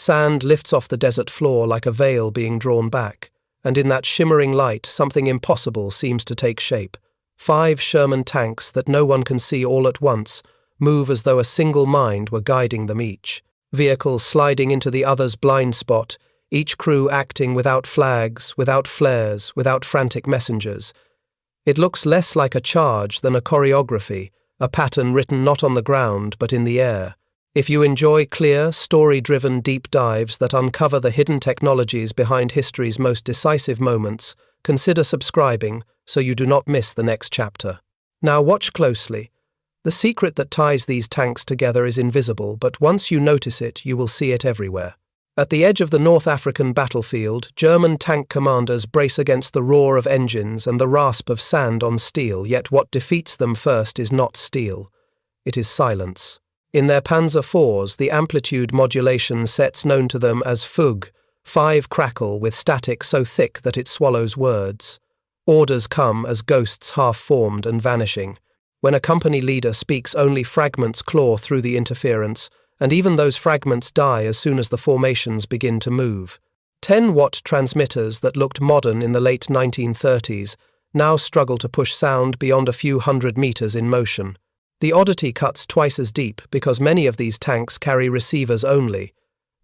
Sand lifts off the desert floor like a veil being drawn back, and in that shimmering light something impossible seems to take shape. 5 Sherman tanks that no one can see all at once move as though a single mind were guiding them each. Vehicles sliding into the other's blind spot, each crew acting without flags, without flares, without frantic messengers. It looks less like a charge than a choreography, a pattern written not on the ground but in the air. If you enjoy clear, story-driven deep dives that uncover the hidden technologies behind history's most decisive moments, consider subscribing so you do not miss the next chapter. Now watch closely. The secret that ties these tanks together is invisible, but once you notice it, you will see it everywhere. At the edge of the North African battlefield, German tank commanders brace against the roar of engines and the rasp of sand on steel, yet what defeats them first is not steel. It is silence. In their Panzer IVs, the amplitude modulation sets known to them as Fug, 5 crackle with static so thick that it swallows words. Orders come as ghosts half-formed and vanishing. When a company leader speaks, only fragments claw through the interference, and even those fragments die as soon as the formations begin to move. 10-watt transmitters that looked modern in the late 1930s now struggle to push sound beyond a few hundred meters in motion. The oddity cuts twice as deep because many of these tanks carry receivers only.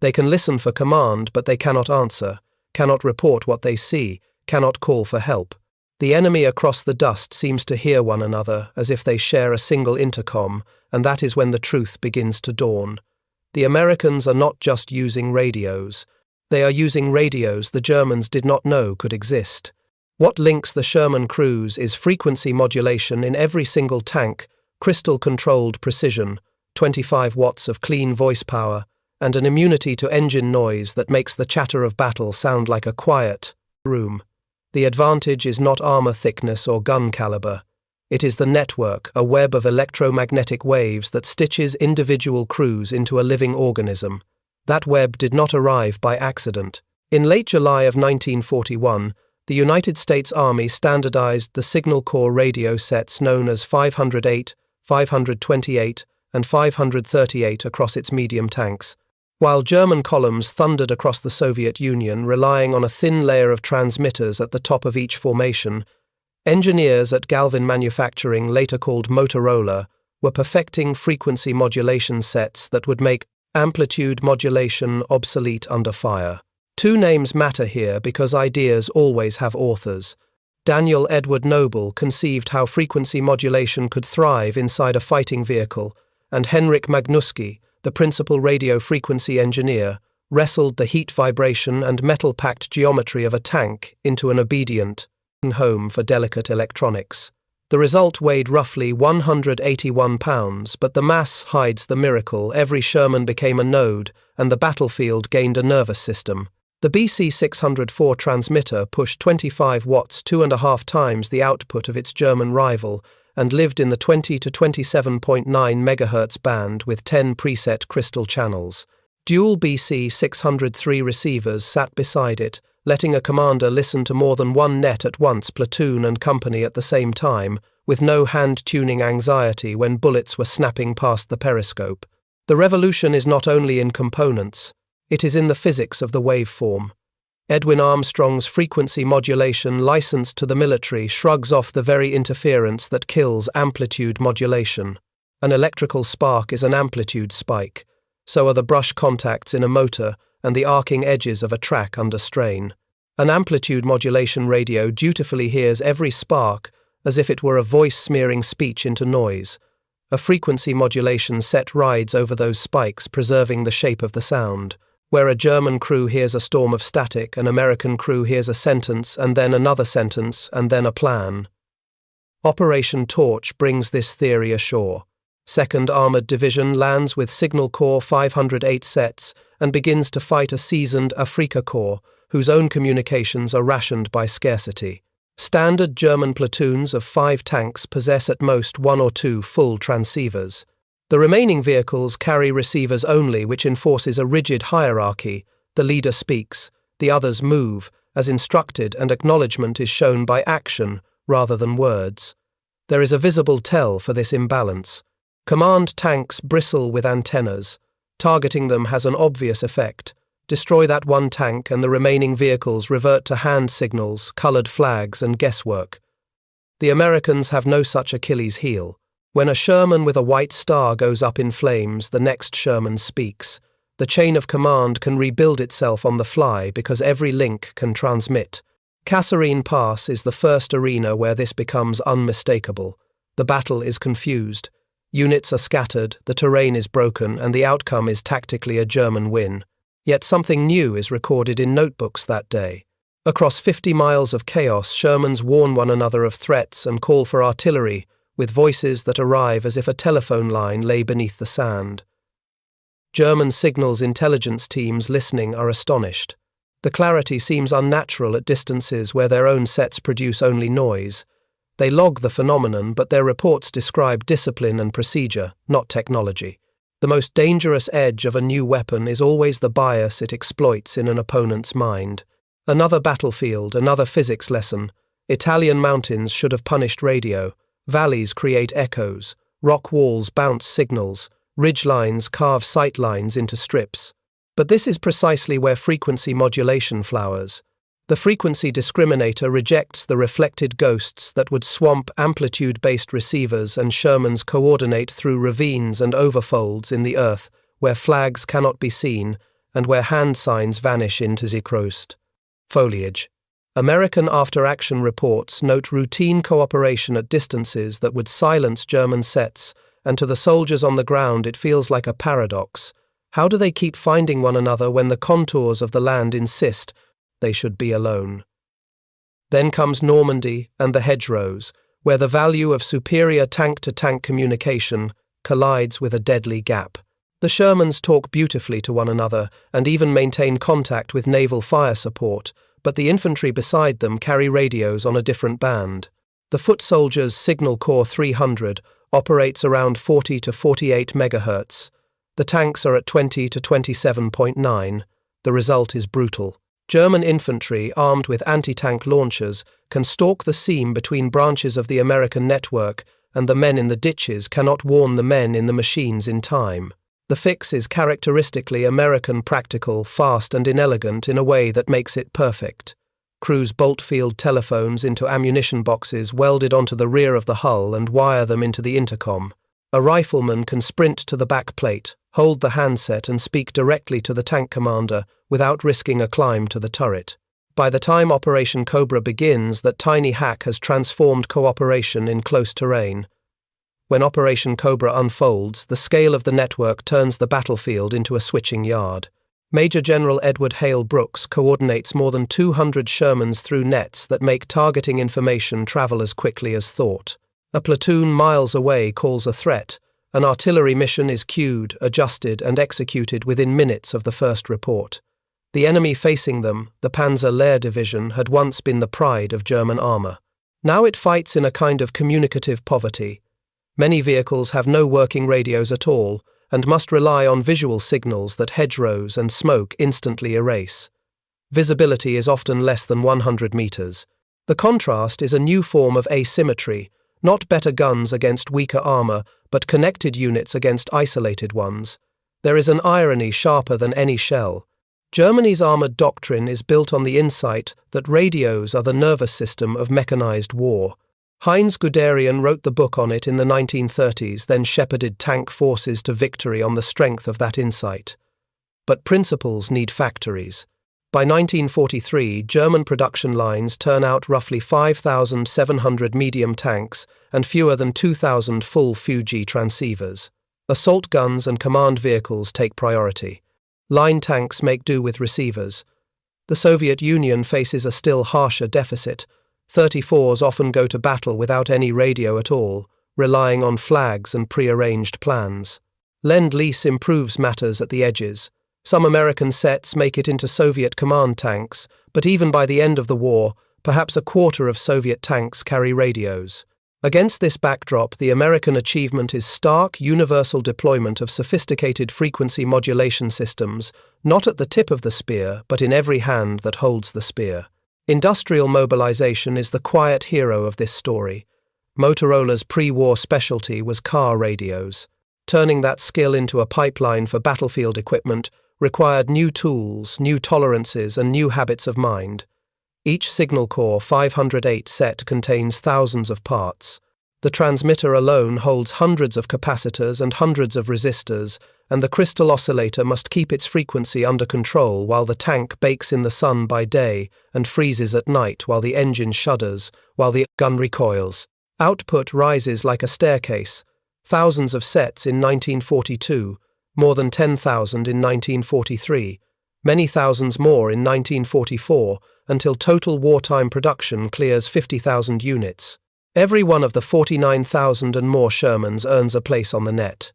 They can listen for command, but they cannot answer, cannot report what they see, cannot call for help. The enemy across the dust seems to hear one another as if they share a single intercom, and that is when the truth begins to dawn. The Americans are not just using radios. They are using radios the Germans did not know could exist. What links the Sherman crews is frequency modulation in every single tank, crystal-controlled precision, 25 watts of clean voice power, and an immunity to engine noise that makes the chatter of battle sound like a quiet room. The advantage is not armor thickness or gun caliber. It is the network, a web of electromagnetic waves that stitches individual crews into a living organism. That web did not arrive by accident. In late July of 1941, the United States Army standardized the Signal Corps radio sets known as 508, 528, and 538 across its medium tanks, while German columns thundered across the Soviet Union, relying on a thin layer of transmitters at the top of each formation. Engineers at Galvin Manufacturing, later called Motorola, were perfecting frequency modulation sets that would make amplitude modulation obsolete under fire. 2 names matter here because ideas always have authors. Daniel Edward Noble conceived how frequency modulation could thrive inside a fighting vehicle, and Henryk Magnuski, the principal radio frequency engineer, wrestled the heat vibration and metal-packed geometry of a tank into an obedient home for delicate electronics. The result weighed roughly 181 pounds, but the mass hides the miracle. Every Sherman became a node, and the battlefield gained a nervous system. The BC 604 transmitter pushed 25 watts, 2.5 times the output of its German rival, and lived in the 20 to 27.9 MHz band with 10 preset crystal channels. Dual BC 603 receivers sat beside it, letting a commander listen to more than one net at once, platoon and company at the same time, with no hand-tuning anxiety when bullets were snapping past the periscope. The revolution is not only in components, it is in the physics of the waveform. Edwin Armstrong's frequency modulation licensed to the military shrugs off the very interference that kills amplitude modulation. An electrical spark is an amplitude spike. So are the brush contacts in a motor and the arcing edges of a track under strain. An amplitude modulation radio dutifully hears every spark as if it were a voice-smearing speech into noise. A frequency modulation set rides over those spikes, preserving the shape of the sound. Where a German crew hears a storm of static, an American crew hears a sentence, and then another sentence, and then a plan. Operation Torch brings this theory ashore. 2nd Armoured Division lands with Signal Corps 508 sets and begins to fight a seasoned Afrika Corps, whose own communications are rationed by scarcity. Standard German platoons of 5 tanks possess at most 1 or 2 full transceivers. The remaining vehicles carry receivers only, which enforces a rigid hierarchy. The leader speaks, the others move, as instructed, and acknowledgement is shown by action rather than words. There is a visible tell for this imbalance. Command tanks bristle with antennas. Targeting them has an obvious effect. Destroy that one tank and the remaining vehicles revert to hand signals, colored flags, and guesswork. The Americans have no such Achilles heel. When a Sherman with a white star goes up in flames, the next Sherman speaks. The chain of command can rebuild itself on the fly because every link can transmit. Kasserine Pass is the first arena where this becomes unmistakable. The battle is confused. Units are scattered, the terrain is broken, and the outcome is tactically a German win. Yet something new is recorded in notebooks that day. Across 50 miles of chaos, Shermans warn one another of threats and call for artillery, with voices that arrive as if a telephone line lay beneath the sand. German signals intelligence teams listening are astonished. The clarity seems unnatural at distances where their own sets produce only noise. They log the phenomenon, but their reports describe discipline and procedure, not technology. The most dangerous edge of a new weapon is always the bias it exploits in an opponent's mind. Another battlefield, another physics lesson. Italian mountains should have punished radio. Valleys create echoes. Rock walls bounce signals. Ridgelines carve sight lines into strips. But this is precisely where frequency modulation flowers. The frequency discriminator rejects the reflected ghosts that would swamp amplitude-based receivers, and Shermans coordinate through ravines and overfolds in the earth where flags cannot be seen and where hand signs vanish into the crust. Foliage. American after-action reports note routine cooperation at distances that would silence German sets, and to the soldiers on the ground it feels like a paradox. How do they keep finding one another when the contours of the land insist they should be alone? Then comes Normandy and the hedgerows, where the value of superior tank-to-tank communication collides with a deadly gap. The Shermans talk beautifully to one another and even maintain contact with naval fire support, but the infantry beside them carry radios on a different band. The foot soldiers' Signal Corps 300 operates around 40 to 48 MHz. The tanks are at 20 to 27.9. The result is brutal. German infantry, armed with anti-tank launchers, can stalk the seam between branches of the American network, and the men in the ditches cannot warn the men in the machines in time. The fix is characteristically American, practical, fast and inelegant in a way that makes it perfect. Crews bolt field telephones into ammunition boxes welded onto the rear of the hull and wire them into the intercom. A rifleman can sprint to the back plate, hold the handset and speak directly to the tank commander without risking a climb to the turret. By the time Operation Cobra begins, that tiny hack has transformed cooperation in close terrain. When Operation Cobra unfolds, the scale of the network turns the battlefield into a switching yard. Major General Edward Hale Brooks coordinates more than 200 Shermans through nets that make targeting information travel as quickly as thought. A platoon miles away calls a threat. An artillery mission is queued, adjusted, and executed within minutes of the first report. The enemy facing them, the Panzer Lehr Division, had once been the pride of German armor. Now it fights in a kind of communicative poverty. Many vehicles have no working radios at all, and must rely on visual signals that hedgerows and smoke instantly erase. Visibility is often less than 100 meters. The contrast is a new form of asymmetry, not better guns against weaker armor, but connected units against isolated ones. There is an irony sharper than any shell. Germany's armored doctrine is built on the insight that radios are the nervous system of mechanized war. Heinz Guderian wrote the book on it in the 1930s, then shepherded tank forces to victory on the strength of that insight. But principles need factories. By 1943, German production lines turn out roughly 5,700 medium tanks and fewer than 2,000 full Fuji transceivers. Assault guns and command vehicles take priority. Line tanks make do with receivers. The Soviet Union faces a still harsher deficit. 34s often go to battle without any radio at all, relying on flags and pre-arranged plans. Lend-Lease improves matters at the edges. Some American sets make it into Soviet command tanks, but even by the end of the war, perhaps a quarter of Soviet tanks carry radios. Against this backdrop, the American achievement is stark, universal deployment of sophisticated frequency modulation systems, not at the tip of the spear, but in every hand that holds the spear. Industrial mobilization is the quiet hero of this story. Motorola's pre-war specialty was car radios. Turning that skill into a pipeline for battlefield equipment required new tools, new tolerances, and new habits of mind. Each signal core 508 set contains thousands of parts. The transmitter alone holds hundreds of capacitors and hundreds of resistors, and the crystal oscillator must keep its frequency under control while the tank bakes in the sun by day and freezes at night while the engine shudders, while the gun recoils. Output rises like a staircase. Thousands of sets in 1942, more than 10,000 in 1943, many thousands more in 1944, until total wartime production clears 50,000 units. Every one of the 49,000 and more Shermans earns a place on the net.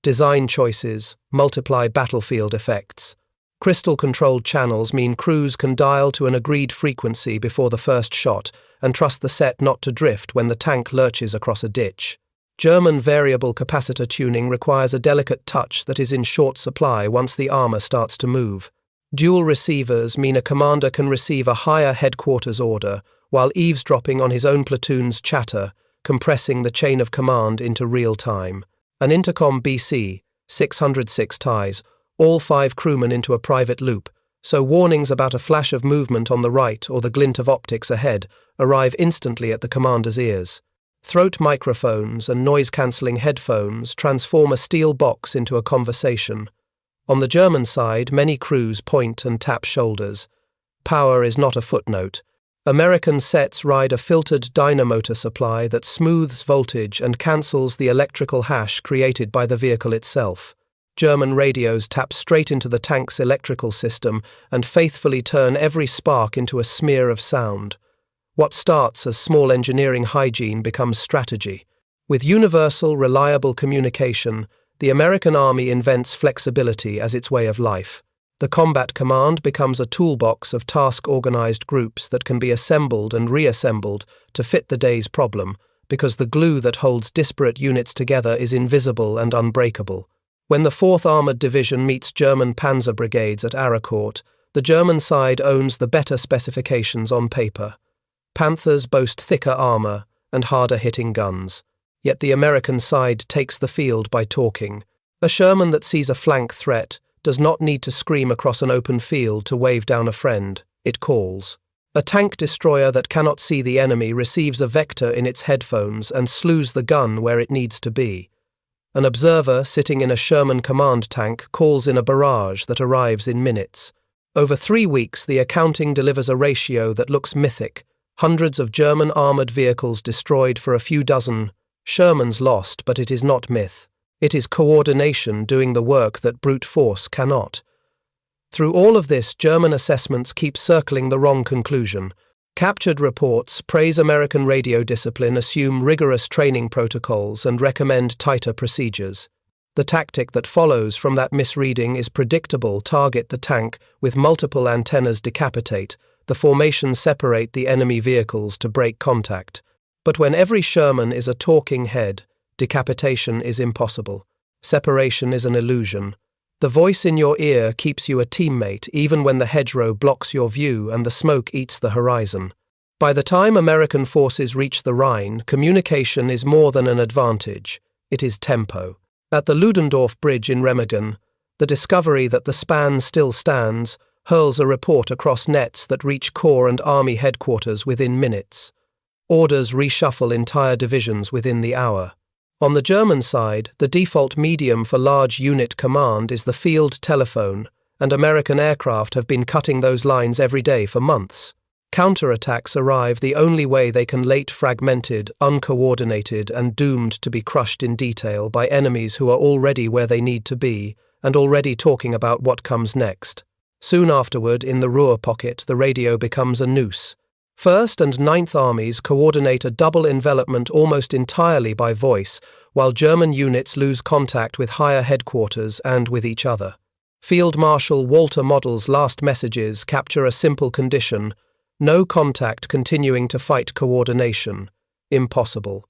Design choices multiply battlefield effects. Crystal-controlled channels mean crews can dial to an agreed frequency before the first shot and trust the set not to drift when the tank lurches across a ditch. German variable capacitor tuning requires a delicate touch that is in short supply once the armor starts to move. Dual receivers mean a commander can receive a higher headquarters order while eavesdropping on his own platoon's chatter, compressing the chain of command into real time. An intercom BC, 606 ties, all 5 crewmen into a private loop, so warnings about a flash of movement on the right or the glint of optics ahead arrive instantly at the commander's ears. Throat microphones and noise-cancelling headphones transform a steel box into a conversation. On the German side, many crews point and tap shoulders. Power is not a footnote. American sets ride a filtered dynamotor supply that smooths voltage and cancels the electrical hash created by the vehicle itself. German radios tap straight into the tank's electrical system and faithfully turn every spark into a smear of sound. What starts as small engineering hygiene becomes strategy. With universal, reliable communication, the American Army invents flexibility as its way of life. The combat command becomes a toolbox of task-organized groups that can be assembled and reassembled to fit the day's problem, because the glue that holds disparate units together is invisible and unbreakable. When the 4th Armored Division meets German panzer brigades at Aracourt, the German side owns the better specifications on paper. Panthers boast thicker armor and harder-hitting guns. Yet the American side takes the field by talking. A Sherman that sees a flank threat does not need to scream across an open field to wave down a friend, it calls. A tank destroyer that cannot see the enemy receives a vector in its headphones and slews the gun where it needs to be. An observer sitting in a Sherman command tank calls in a barrage that arrives in minutes. Over 3 weeks, the accounting delivers a ratio that looks mythic. Hundreds of German armored vehicles destroyed for a few dozen. Shermans lost, but it is not myth. It is coordination doing the work that brute force cannot. Through all of this, German assessments keep circling the wrong conclusion. Captured reports praise American radio discipline, assume rigorous training protocols, and recommend tighter procedures. The tactic that follows from that misreading is predictable: target the tank with multiple antennas, decapitate. The formations separate the enemy vehicles to break contact. But when every Sherman is a talking head, decapitation is impossible. Separation is an illusion. The voice in your ear keeps you a teammate even when the hedgerow blocks your view and the smoke eats the horizon. By the time American forces reach the Rhine, communication is more than an advantage. It is tempo. At the Ludendorff Bridge in Remagen, the discovery that the span still stands hurls a report across nets that reach Corps and Army headquarters within minutes. Orders reshuffle entire divisions within the hour. On the German side, the default medium for large unit command is the field telephone, and American aircraft have been cutting those lines every day for months. Counterattacks arrive the only way they can, late, fragmented, uncoordinated, and doomed to be crushed in detail by enemies who are already where they need to be and already talking about what comes next. Soon afterward, in the Ruhr pocket, the radio becomes a noose. 1st and 9th Armies coordinate a double envelopment almost entirely by voice, while German units lose contact with higher headquarters and with each other. Field Marshal Walter Model's last messages capture a simple condition: no contact continuing to fight coordination. Impossible.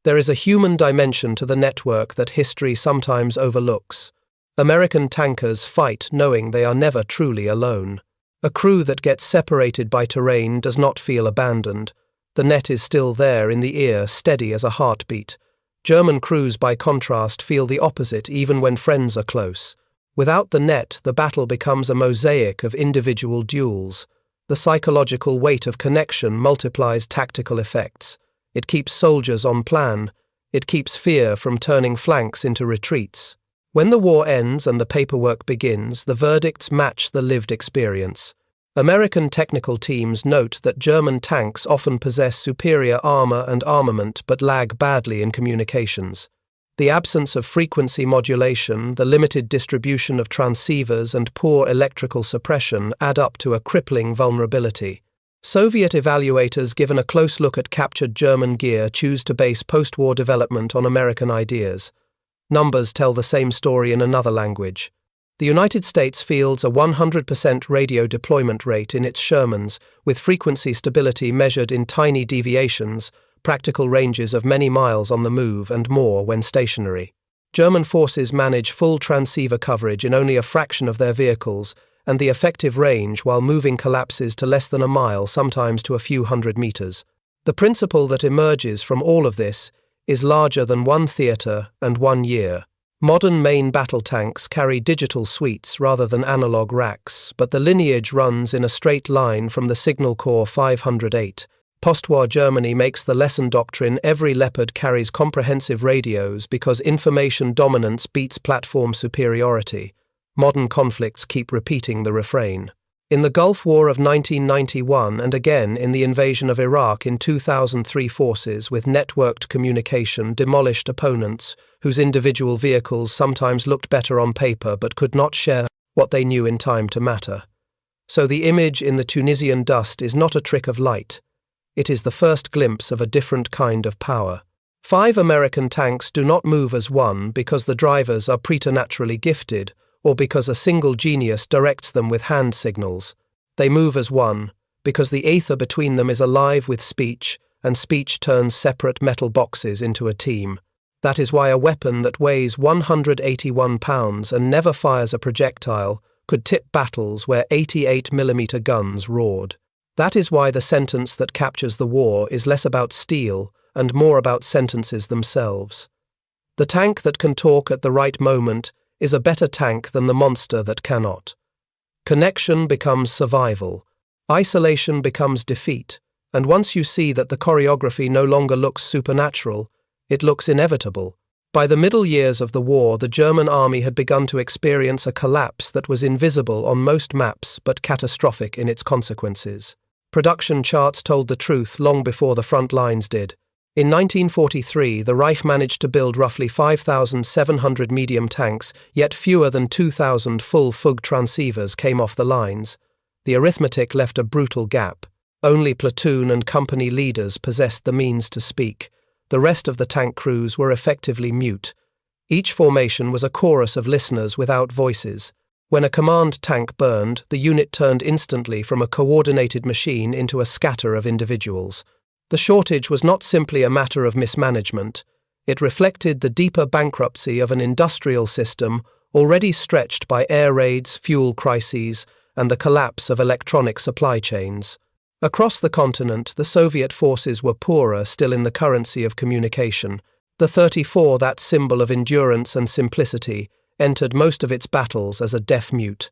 There is a human dimension to the network that history sometimes overlooks. American tankers fight knowing they are never truly alone. A crew that gets separated by terrain does not feel abandoned. The net is still there in the ear, steady as a heartbeat. German crews, by contrast, feel the opposite even when friends are close. Without the net, the battle becomes a mosaic of individual duels. The psychological weight of connection multiplies tactical effects. It keeps soldiers on plan. It keeps fear from turning flanks into retreats. When the war ends and the paperwork begins, the verdicts match the lived experience. American technical teams note that German tanks often possess superior armor and armament but lag badly in communications. The absence of frequency modulation, the limited distribution of transceivers, and poor electrical suppression add up to a crippling vulnerability. Soviet evaluators, given a close look at captured German gear, choose to base post-war development on American ideas. Numbers tell the same story in another language. The United States fields a 100% radio deployment rate in its Shermans, with frequency stability measured in tiny deviations, practical ranges of many miles on the move, and more when stationary. German forces manage full transceiver coverage in only a fraction of their vehicles, and the effective range while moving collapses to less than a mile, sometimes to a few hundred meters. The principle that emerges from all of this is larger than one theater and 1 year. Modern main battle tanks carry digital suites rather than analog racks, but the lineage runs in a straight line from the Signal Corps 508. Post-war Germany makes the lesson doctrine every Leopard carries comprehensive radios because information dominance beats platform superiority. Modern conflicts keep repeating the refrain. In the Gulf War of 1991 and again in the invasion of Iraq in 2003, forces with networked communication demolished opponents whose individual vehicles sometimes looked better on paper but could not share what they knew in time to matter. So the image in the Tunisian dust is not a trick of light. It is the first glimpse of a different kind of power. 5 American tanks do not move as one because the drivers are preternaturally gifted or because a single genius directs them with hand signals. They move as one because the aether between them is alive with speech, and speech turns separate metal boxes into a team. That is why a weapon that weighs 181 pounds and never fires a projectile could tip battles where 88mm guns roared. That is why the sentence that captures the war is less about steel and more about sentences themselves. The tank that can talk at the right moment is a better tank than the monster that cannot. Connection becomes survival. Isolation becomes defeat. And once you see that the choreography no longer looks supernatural, it looks inevitable. By the middle years of the war, the German army had begun to experience a collapse that was invisible on most maps but catastrophic in its consequences. Production charts told the truth long before the front lines did. In 1943, the Reich managed to build roughly 5,700 medium tanks, yet fewer than 2,000 full Fug transceivers came off the lines. The arithmetic left a brutal gap. Only platoon and company leaders possessed the means to speak. The rest of the tank crews were effectively mute. Each formation was a chorus of listeners without voices. When a command tank burned, the unit turned instantly from a coordinated machine into a scatter of individuals. The shortage was not simply a matter of mismanagement. It reflected the deeper bankruptcy of an industrial system already stretched by air raids, fuel crises, and the collapse of electronic supply chains. Across the continent, the Soviet forces were poorer still in the currency of communication. The 34, that symbol of endurance and simplicity, entered most of its battles as a deaf mute.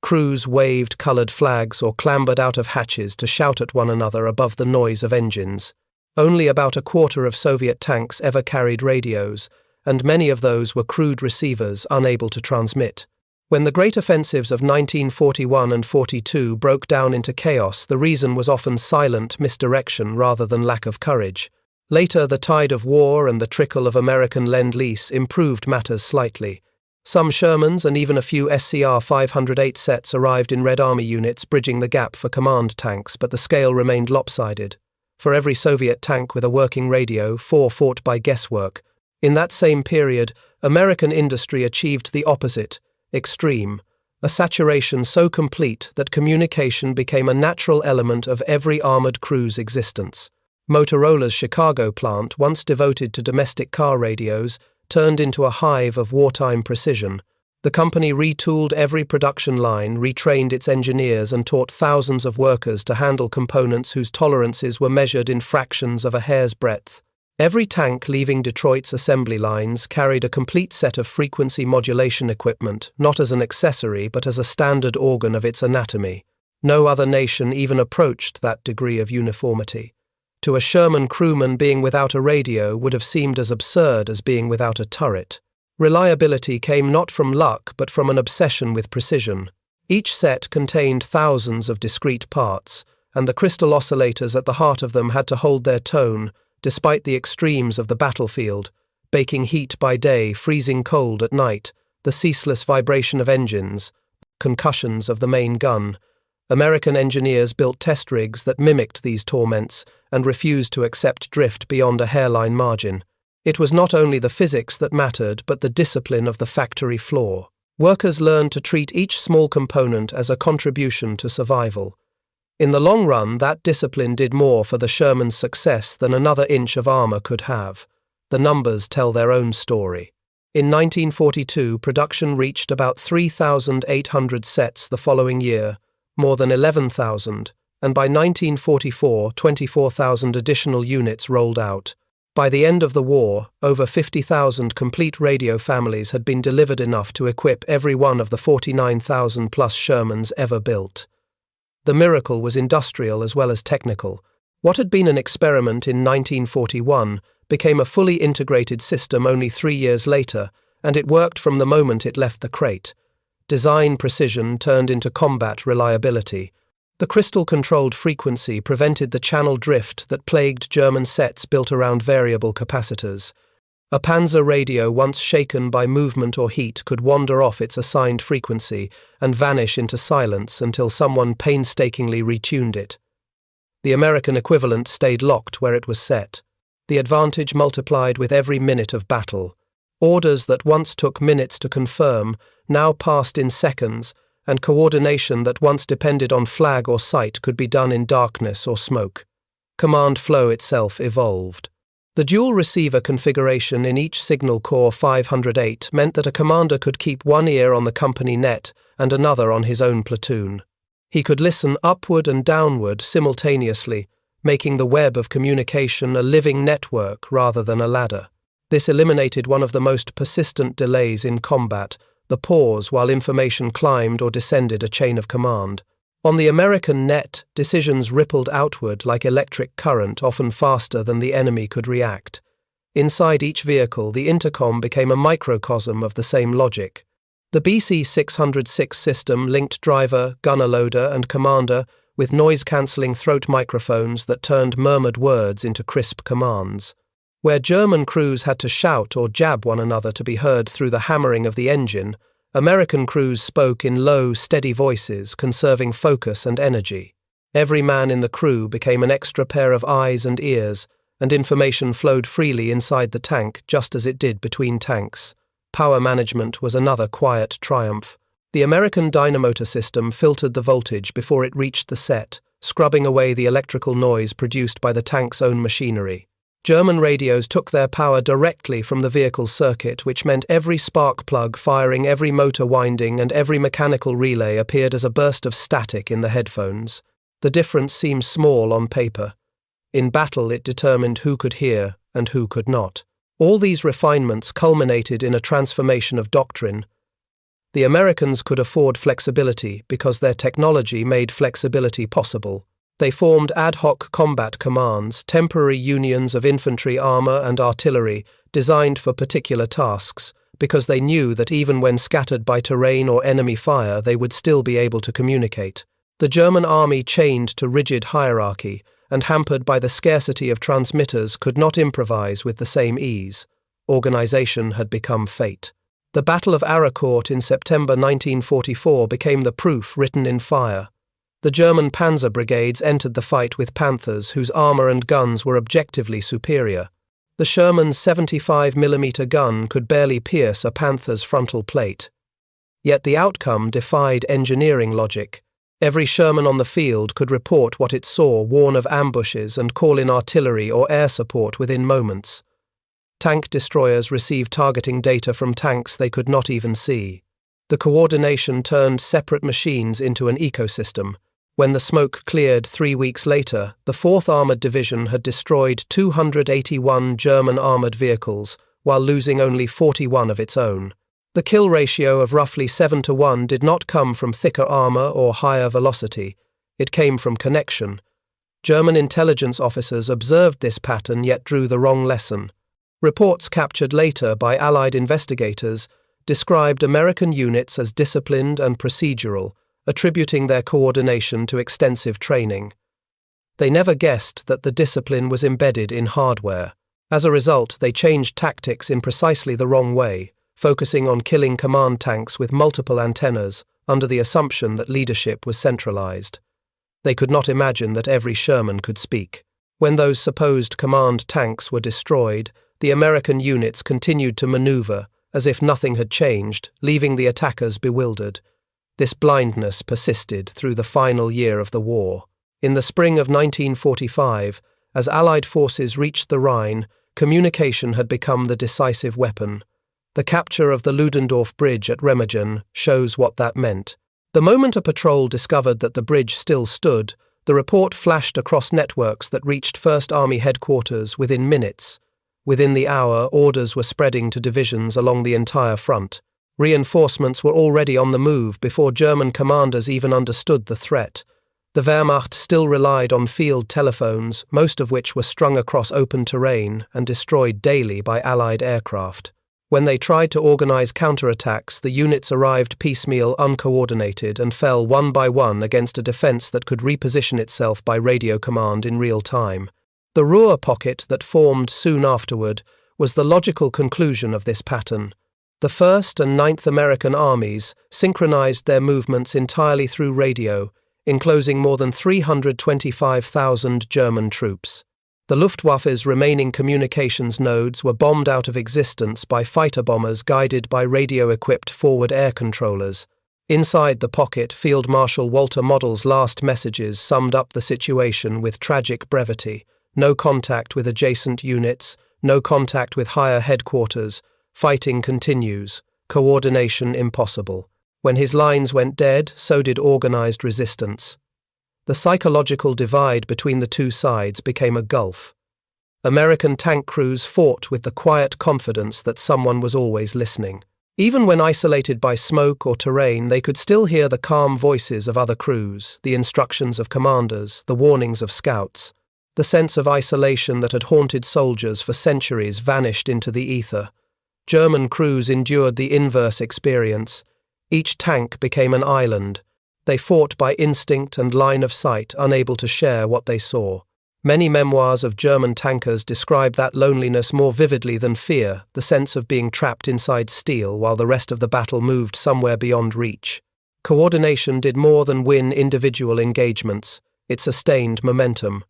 Crews waved coloured flags or clambered out of hatches to shout at one another above the noise of engines. Only about a quarter of Soviet tanks ever carried radios, and many of those were crude receivers unable to transmit. When the great offensives of 1941 and 42 broke down into chaos, the reason was often silent misdirection rather than lack of courage. Later, the tide of war and the trickle of American Lend-Lease improved matters slightly. Some Shermans and even a few SCR 508 sets arrived in Red Army units, bridging the gap for command tanks, but the scale remained lopsided. For every Soviet tank with a working radio, 4 fought by guesswork. In that same period, American industry achieved the opposite, extreme, a saturation so complete that communication became a natural element of every armored crew's existence. Motorola's Chicago plant, once devoted to domestic car radios, turned into a hive of wartime precision. The company retooled every production line, retrained its engineers, and taught thousands of workers to handle components whose tolerances were measured in fractions of a hair's breadth. Every tank leaving Detroit's assembly lines carried a complete set of frequency modulation equipment, not as an accessory but as a standard organ of its anatomy. No other nation even approached that degree of uniformity. To a Sherman crewman, being without a radio would have seemed as absurd as being without a turret. Reliability came not from luck but from an obsession with precision. Each set contained thousands of discrete parts, and the crystal oscillators at the heart of them had to hold their tone, despite the extremes of the battlefield, baking heat by day, freezing cold at night, the ceaseless vibration of engines, concussions of the main gun. American engineers built test rigs that mimicked these torments and refused to accept drift beyond a hairline margin. It was not only the physics that mattered, but the discipline of the factory floor. Workers learned to treat each small component as a contribution to survival. In the long run, that discipline did more for the Sherman's success than another inch of armor could have. The numbers tell their own story. In 1942, production reached about 3,800 sets the following year, more than 11,000, and by 1944, 24,000 additional units rolled out. By the end of the war, over 50,000 complete radio families had been delivered, enough to equip every one of the 49,000-plus Shermans ever built. The miracle was industrial as well as technical. What had been an experiment in 1941 became a fully integrated system only 3 years later, and it worked from the moment it left the crate. Design precision turned into combat reliability. The crystal-controlled frequency prevented the channel drift that plagued German sets built around variable capacitors. A Panzer radio, once shaken by movement or heat, could wander off its assigned frequency and vanish into silence until someone painstakingly retuned it. The American equivalent stayed locked where it was set. The advantage multiplied with every minute of battle. Orders that once took minutes to confirm now passed in seconds, and coordination that once depended on flag or sight could be done in darkness or smoke. Command flow itself evolved. The dual receiver configuration in each Signal Corps 508 meant that a commander could keep one ear on the company net and another on his own platoon. He could listen upward and downward simultaneously, making the web of communication a living network rather than a ladder. This eliminated one of the most persistent delays in combat, the pause while information climbed or descended a chain of command. On the American net, decisions rippled outward like electric current, often faster than the enemy could react. Inside each vehicle, the intercom became a microcosm of the same logic. The BC-606 system linked driver, gunner loader, and commander with noise-cancelling throat microphones that turned murmured words into crisp commands. Where German crews had to shout or jab one another to be heard through the hammering of the engine, American crews spoke in low, steady voices, conserving focus and energy. Every man in the crew became an extra pair of eyes and ears, and information flowed freely inside the tank just as it did between tanks. Power management was another quiet triumph. The American dynamotor system filtered the voltage before it reached the set, scrubbing away the electrical noise produced by the tank's own machinery. German radios took their power directly from the vehicle's circuit, which meant every spark plug firing, every motor winding, and every mechanical relay appeared as a burst of static in the headphones. The difference seemed small on paper. In battle, it determined who could hear and who could not. All these refinements culminated in a transformation of doctrine. The Americans could afford flexibility because their technology made flexibility possible. They formed ad hoc combat commands, temporary unions of infantry, armor, and artillery designed for particular tasks, because they knew that even when scattered by terrain or enemy fire, they would still be able to communicate. The German army, chained to rigid hierarchy and hampered by the scarcity of transmitters, could not improvise with the same ease. Organization had become fate. The Battle of Aracourt in September 1944 became the proof written in fire. The German panzer brigades entered the fight with Panthers whose armor and guns were objectively superior. The Sherman's 75mm gun could barely pierce a Panther's frontal plate. Yet the outcome defied engineering logic. Every Sherman on the field could report what it saw, warn of ambushes, and call in artillery or air support within moments. Tank destroyers received targeting data from tanks they could not even see. The coordination turned separate machines into an ecosystem. When the smoke cleared 3 weeks later, the 4th Armoured Division had destroyed 281 German armoured vehicles, while losing only 41 of its own. The kill ratio of roughly 7-1 did not come from thicker armour or higher velocity. It came from connection. German intelligence officers observed this pattern yet drew the wrong lesson. Reports captured later by Allied investigators described American units as disciplined and procedural, attributing their coordination to extensive training. They never guessed that the discipline was embedded in hardware. As a result, they changed tactics in precisely the wrong way, focusing on killing command tanks with multiple antennas under the assumption that leadership was centralized. They could not imagine that every Sherman could speak. When those supposed command tanks were destroyed, the American units continued to maneuver as if nothing had changed, leaving the attackers bewildered. This blindness persisted through the final year of the war. In the spring of 1945, as Allied forces reached the Rhine, communication had become the decisive weapon. The capture of the Ludendorff Bridge at Remagen shows what that meant. The moment a patrol discovered that the bridge still stood, the report flashed across networks that reached First Army headquarters within minutes. Within the hour, orders were spreading to divisions along the entire front. Reinforcements were already on the move before German commanders even understood the threat. The Wehrmacht still relied on field telephones, most of which were strung across open terrain and destroyed daily by Allied aircraft. When they tried to organize counterattacks, the units arrived piecemeal, uncoordinated, and fell one by one against a defense that could reposition itself by radio command in real time. The Ruhr pocket that formed soon afterward was the logical conclusion of this pattern. The 1st and 9th American armies synchronized their movements entirely through radio, enclosing more than 325,000 German troops. The Luftwaffe's remaining communications nodes were bombed out of existence by fighter bombers guided by radio-equipped forward air controllers. Inside the pocket, Field Marshal Walter Model's last messages summed up the situation with tragic brevity. No contact with adjacent units, no contact with higher headquarters. Fighting continues. Coordination impossible. When his lines went dead, so did organized resistance. The psychological divide between the two sides became a gulf. American tank crews fought with the quiet confidence that someone was always listening. Even when isolated by smoke or terrain, they could still hear the calm voices of other crews, the instructions of commanders, the warnings of scouts. The sense of isolation that had haunted soldiers for centuries vanished into the ether. German crews endured the inverse experience. Each tank became an island. They fought by instinct and line of sight, unable to share what they saw. Many memoirs of German tankers describe that loneliness more vividly than fear, the sense of being trapped inside steel while the rest of the battle moved somewhere beyond reach. Coordination did more than win individual engagements. It sustained momentum.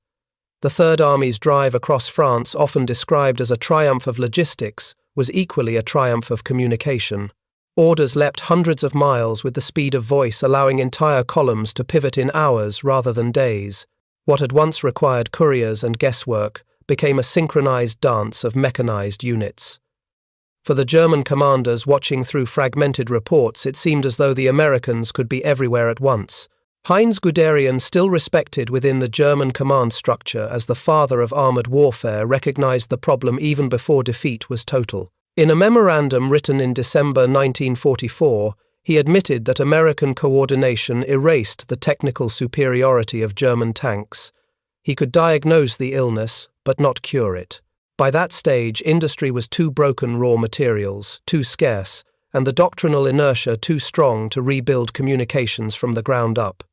The Third Army's drive across France, often described as a triumph of logistics, was equally a triumph of communication. Orders leapt hundreds of miles with the speed of voice, allowing entire columns to pivot in hours rather than days. What had once required couriers and guesswork became a synchronized dance of mechanized units. For the German commanders watching through fragmented reports, it seemed as though the Americans could be everywhere at once. Heinz Guderian, still respected within the German command structure as the father of armored warfare, recognized the problem even before defeat was total. In a memorandum written in December 1944, he admitted that American coordination erased the technical superiority of German tanks. He could diagnose the illness, but not cure it. By that stage, industry was too broken, raw materials too scarce, and the doctrinal inertia too strong to rebuild communications from the ground up.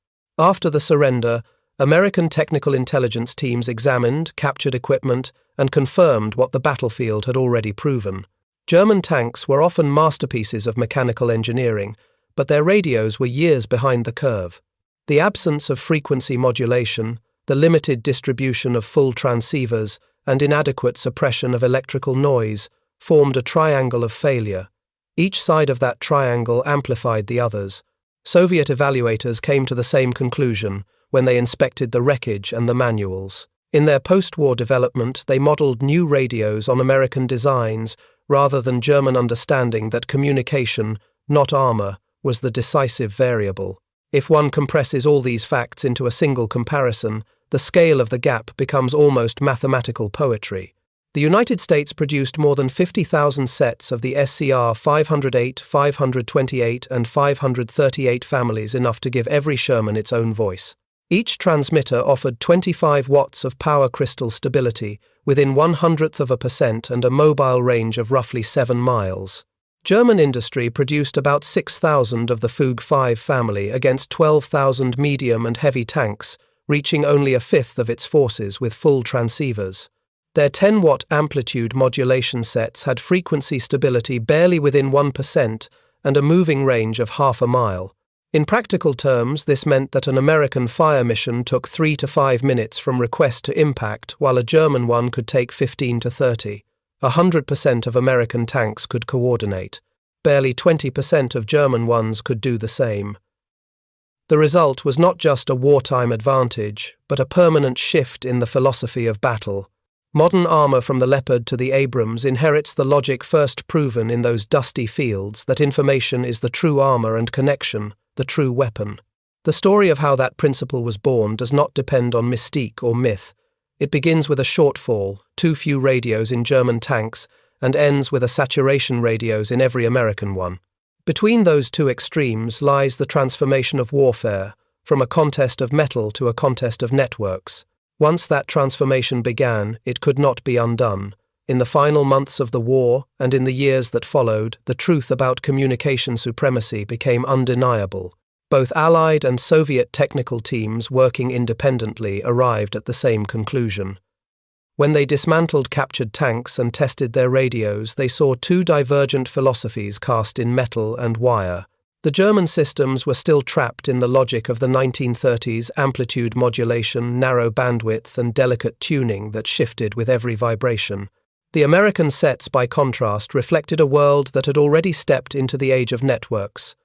After the surrender, American technical intelligence teams examined, captured equipment, and confirmed what the battlefield had already proven. German tanks were often masterpieces of mechanical engineering, but their radios were years behind the curve. The absence of frequency modulation, the limited distribution of full transceivers, and inadequate suppression of electrical noise formed a triangle of failure. Each side of that triangle amplified the others. Soviet evaluators came to the same conclusion when they inspected the wreckage and the manuals. In their post-war development, they modeled new radios on American designs rather than German understanding that communication, not armor, was the decisive variable. If one compresses all these facts into a single comparison, the scale of the gap becomes almost mathematical poetry. The United States produced more than 50,000 sets of the SCR 508, 528, and 538 families, enough to give every Sherman its own voice. Each transmitter offered 25 watts of power crystal stability, within 0.01% and a mobile range of roughly 7 miles. German industry produced about 6,000 of the Fug 5 family against 12,000 medium and heavy tanks, reaching only a fifth of its forces with full transceivers. Their 10-watt amplitude modulation sets had frequency stability barely within 1% and a moving range of half a mile. In practical terms, this meant that an American fire mission took 3 to 5 minutes from request to impact, while a German one could take 15 to 30. 100% of American tanks could coordinate. Barely 20% of German ones could do the same. The result was not just a wartime advantage, but a permanent shift in the philosophy of battle. Modern armor, from the Leopard to the Abrams, inherits the logic first proven in those dusty fields that information is the true armor and connection, the true weapon. The story of how that principle was born does not depend on mystique or myth. It begins with a shortfall, too few radios in German tanks, and ends with a saturation radios in every American one. Between those two extremes lies the transformation of warfare, from a contest of metal to a contest of networks. Once that transformation began, it could not be undone. In the final months of the war, and in the years that followed, the truth about communication supremacy became undeniable. Both Allied and Soviet technical teams working independently arrived at the same conclusion. When they dismantled captured tanks and tested their radios, they saw two divergent philosophies cast in metal and wire. The German systems were still trapped in the logic of the 1930s amplitude modulation, narrow bandwidth, and delicate tuning that shifted with every vibration. The American sets, by contrast, reflected a world that had already stepped into the age of networks.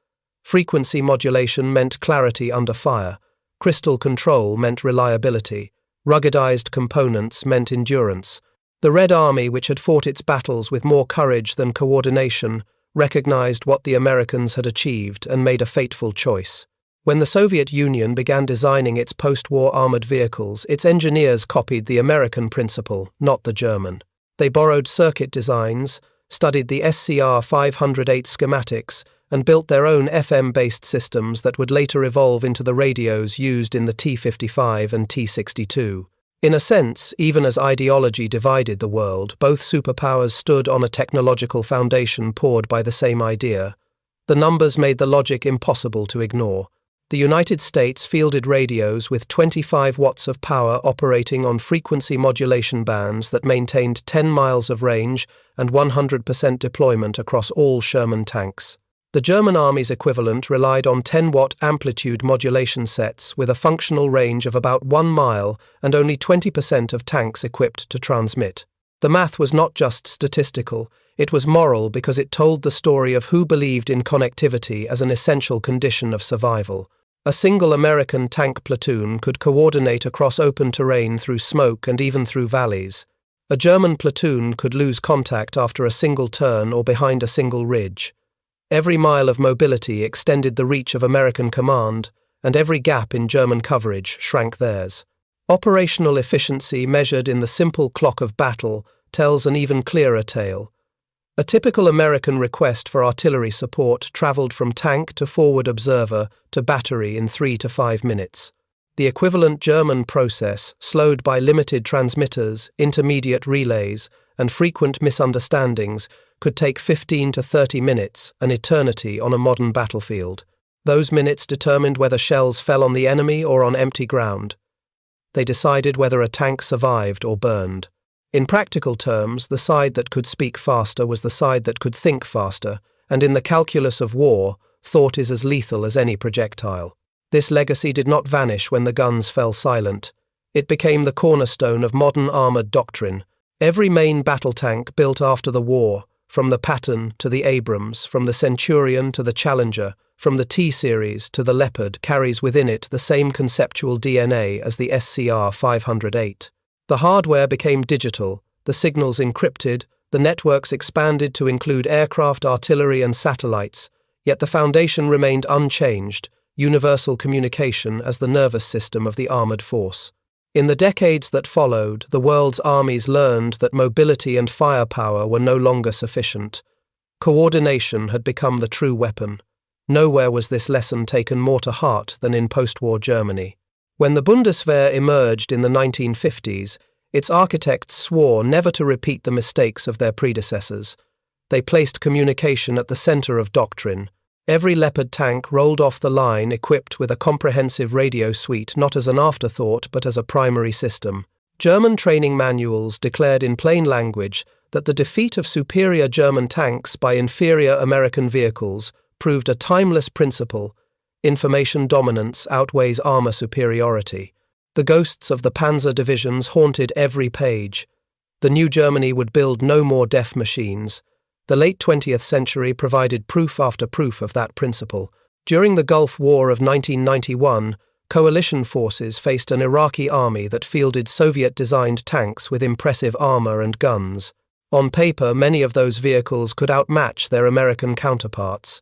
Frequency modulation meant clarity under fire. Crystal control meant reliability. Ruggedized components meant endurance. The Red Army, which had fought its battles with more courage than coordination, recognized what the Americans had achieved and made a fateful choice. When the Soviet Union began designing its post-war armored vehicles, its engineers copied the American principle, not the German. They borrowed circuit designs, studied the SCR 508 schematics, and built their own FM-based systems that would later evolve into the radios used in the T-55 and T-62. In a sense, even as ideology divided the world, both superpowers stood on a technological foundation poured by the same idea. The numbers made the logic impossible to ignore. The United States fielded radios with 25 watts of power operating on frequency modulation bands that maintained 10 miles of range and 100% deployment across all Sherman tanks. The German Army's equivalent relied on 10-watt amplitude modulation sets with a functional range of about 1 mile and only 20% of tanks equipped to transmit. The math was not just statistical, it was moral, because it told the story of who believed in connectivity as an essential condition of survival. A single American tank platoon could coordinate across open terrain through smoke and even through valleys. A German platoon could lose contact after a single turn or behind a single ridge. Every mile of mobility extended the reach of American command, and every gap in German coverage shrank theirs. Operational efficiency measured in the simple clock of battle tells an even clearer tale. A typical American request for artillery support traveled from tank to forward observer to battery in 3 to 5 minutes. The equivalent German process, slowed by limited transmitters, intermediate relays, and frequent misunderstandings, could take 15 to 30 minutes, an eternity on a modern battlefield. Those minutes determined whether shells fell on the enemy or on empty ground. They decided whether a tank survived or burned. In practical terms, the side that could speak faster was the side that could think faster, and in the calculus of war, thought is as lethal as any projectile. This legacy did not vanish when the guns fell silent. It became the cornerstone of modern armored doctrine. Every main battle tank built after the war, from the Patton to the Abrams, from the Centurion to the Challenger, from the T-Series to the Leopard, carries within it the same conceptual DNA as the SCR 508. The hardware became digital, the signals encrypted, the networks expanded to include aircraft, artillery, and satellites, yet the foundation remained unchanged: universal communication as the nervous system of the armored force. In the decades that followed, the world's armies learned that mobility and firepower were no longer sufficient. Coordination had become the true weapon. Nowhere was this lesson taken more to heart than in post-war Germany. When the Bundeswehr emerged in the 1950s, its architects swore never to repeat the mistakes of their predecessors. They placed communication at the center of doctrine. Every Leopard tank rolled off the line equipped with a comprehensive radio suite, not as an afterthought but as a primary system. German training manuals declared in plain language that the defeat of superior German tanks by inferior American vehicles proved a timeless principle: information dominance outweighs armor superiority. The ghosts of the panzer divisions haunted every page. The new Germany would build no more deaf machines. The late 20th century provided proof after proof of that principle. During the Gulf War of 1991, coalition forces faced an Iraqi army that fielded Soviet-designed tanks with impressive armor and guns. On paper, many of those vehicles could outmatch their American counterparts.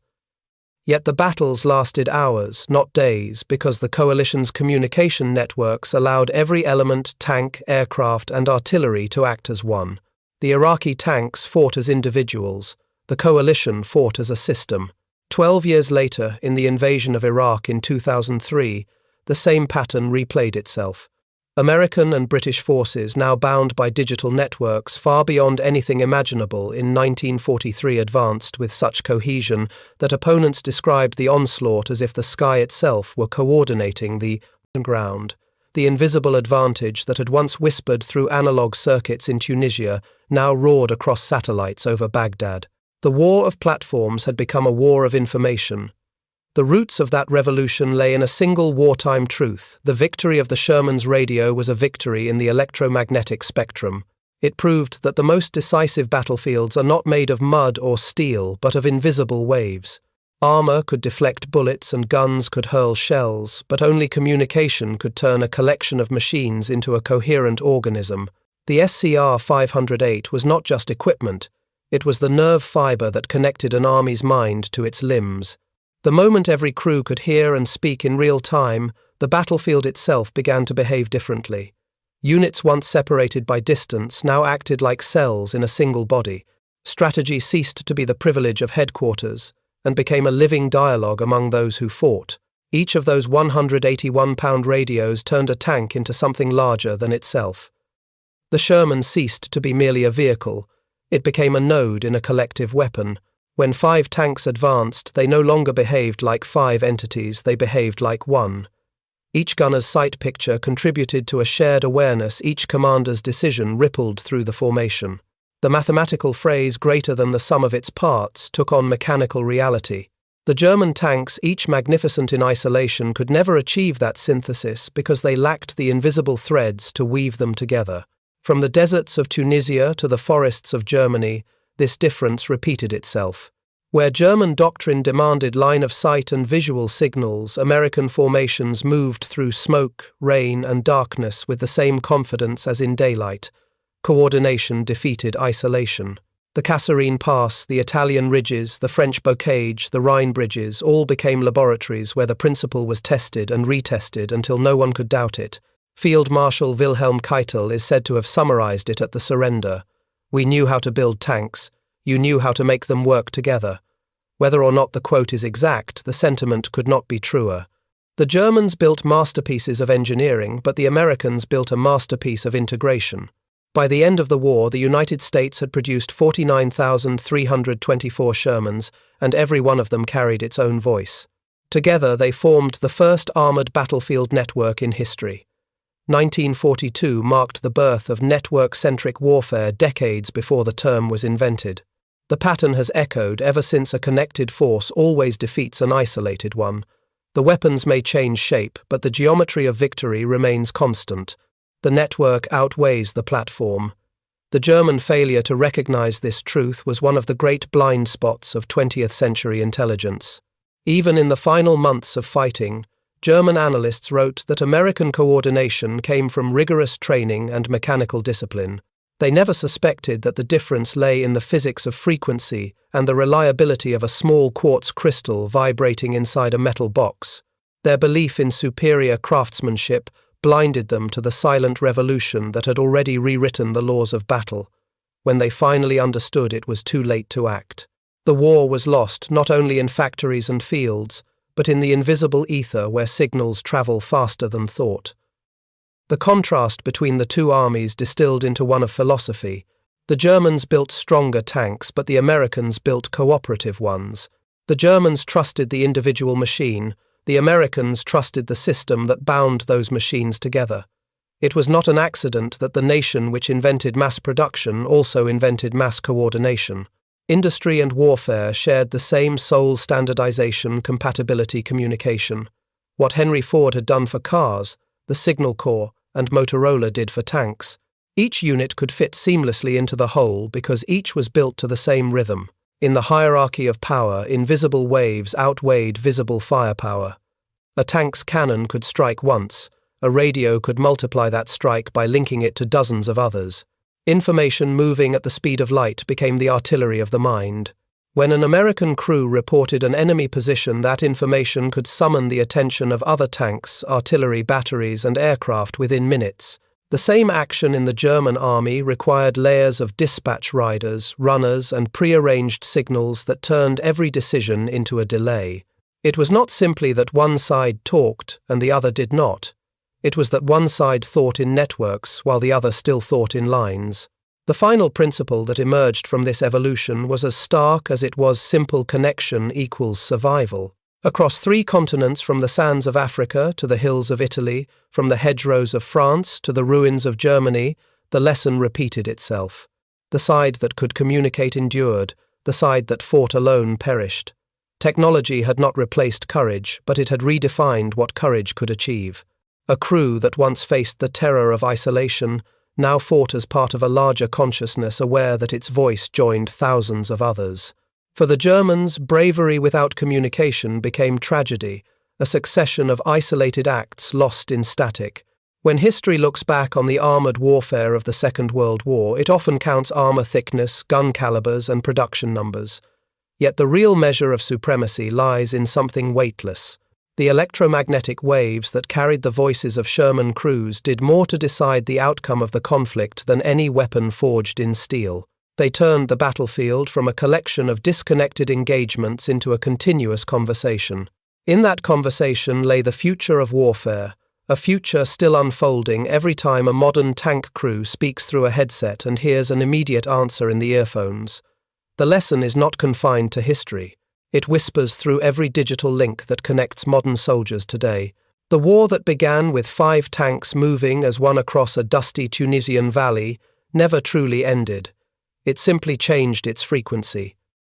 Yet the battles lasted hours, not days, because the coalition's communication networks allowed every element, tank, aircraft, and artillery to act as one. The Iraqi tanks fought as individuals. The coalition fought as a system. 12 years later, in the invasion of Iraq in 2003, the same pattern replayed itself. American and British forces, now bound by digital networks far beyond anything imaginable in 1943, advanced with such cohesion that opponents described the onslaught as if the sky itself were coordinating the ground. The invisible advantage that had once whispered through analog circuits in Tunisia now roared across satellites over Baghdad. The war of platforms had become a war of information. The roots of that revolution lay in a single wartime truth: the victory of the Shermans radio was a victory in the electromagnetic spectrum. It proved that the most decisive battlefields are not made of mud or steel, but of invisible waves. Armor could deflect bullets and guns could hurl shells, but only communication could turn a collection of machines into a coherent organism. The SCR 508 was not just equipment, it was the nerve fiber that connected an army's mind to its limbs. The moment every crew could hear and speak in real time, the battlefield itself began to behave differently. Units once separated by distance now acted like cells in a single body. Strategy ceased to be the privilege of headquarters and became a living dialogue among those who fought. Each of those 181-pound radios turned a tank into something larger than itself. The Sherman ceased to be merely a vehicle. It became a node in a collective weapon. When 5 tanks advanced, they no longer behaved like 5 entities, they behaved like one. Each gunner's sight picture contributed to a shared awareness, each commander's decision rippled through the formation. The mathematical phrase greater than the sum of its parts took on mechanical reality. The German tanks, each magnificent in isolation, could never achieve that synthesis because they lacked the invisible threads to weave them together. From the deserts of Tunisia to the forests of Germany, this difference repeated itself. Where German doctrine demanded line of sight and visual signals, American formations moved through smoke, rain, and darkness with the same confidence as in daylight. Coordination defeated isolation. The Kasserine Pass, the Italian ridges, the French bocage, the Rhine bridges all became laboratories where the principle was tested and retested until no one could doubt it. Field Marshal Wilhelm Keitel is said to have summarized it at the surrender. "We knew how to build tanks. You knew how to make them work together." Whether or not the quote is exact, the sentiment could not be truer. The Germans built masterpieces of engineering, but the Americans built a masterpiece of integration. By the end of the war, the United States had produced 49,324 Shermans, and every one of them carried its own voice. Together, they formed the first armored battlefield network in history. 1942 marked the birth of network-centric warfare decades before the term was invented. The pattern has echoed ever since. A connected force always defeats an isolated one. The weapons may change shape, but the geometry of victory remains constant. The network outweighs the platform. The German failure to recognize this truth was one of the great blind spots of 20th century intelligence. Even in the final months of fighting, German analysts wrote that American coordination came from rigorous training and mechanical discipline. They never suspected that the difference lay in the physics of frequency and the reliability of a small quartz crystal vibrating inside a metal box. Their belief in superior craftsmanship blinded them to the silent revolution that had already rewritten the laws of battle. When they finally understood, it was too late to act. The war was lost not only in factories and fields, but in the invisible ether where signals travel faster than thought. The contrast between the two armies distilled into one of philosophy. The Germans built stronger tanks, but the Americans built cooperative ones. The Germans trusted the individual machine. The Americans trusted the system that bound those machines together. It was not an accident that the nation which invented mass production also invented mass coordination. Industry and warfare shared the same soul: standardization, compatibility, communication. What Henry Ford had done for cars, the Signal Corps and Motorola did for tanks. Each unit could fit seamlessly into the whole because each was built to the same rhythm. In the hierarchy of power, invisible waves outweighed visible firepower. A tank's cannon could strike once. A radio could multiply that strike by linking it to dozens of others. Information moving at the speed of light became the artillery of the mind. When an American crew reported an enemy position, that information could summon the attention of other tanks, artillery, batteries, and aircraft within minutes. The same action in the German army required layers of dispatch riders, runners, and pre-arranged signals that turned every decision into a delay. It was not simply that one side talked and the other did not. It was that one side thought in networks while the other still thought in lines. The final principle that emerged from this evolution was as stark as it was simple: connection equals survival. Across 3 continents, from the sands of Africa to the hills of Italy, from the hedgerows of France to the ruins of Germany, the lesson repeated itself. The side that could communicate endured, the side that fought alone perished. Technology had not replaced courage, but it had redefined what courage could achieve. A crew that once faced the terror of isolation now fought as part of a larger consciousness, aware that its voice joined thousands of others. For the Germans, bravery without communication became tragedy, a succession of isolated acts lost in static. When history looks back on the armoured warfare of the Second World War, it often counts armour thickness, gun calibers, and production numbers. Yet the real measure of supremacy lies in something weightless. The electromagnetic waves that carried the voices of Sherman crews did more to decide the outcome of the conflict than any weapon forged in steel. They turned the battlefield from a collection of disconnected engagements into a continuous conversation. In that conversation lay the future of warfare, a future still unfolding every time a modern tank crew speaks through a headset and hears an immediate answer in the earphones. The lesson is not confined to history. It whispers through every digital link that connects modern soldiers today. The war that began with 5 tanks moving as one across a dusty Tunisian valley never truly ended. It simply changed its frequency.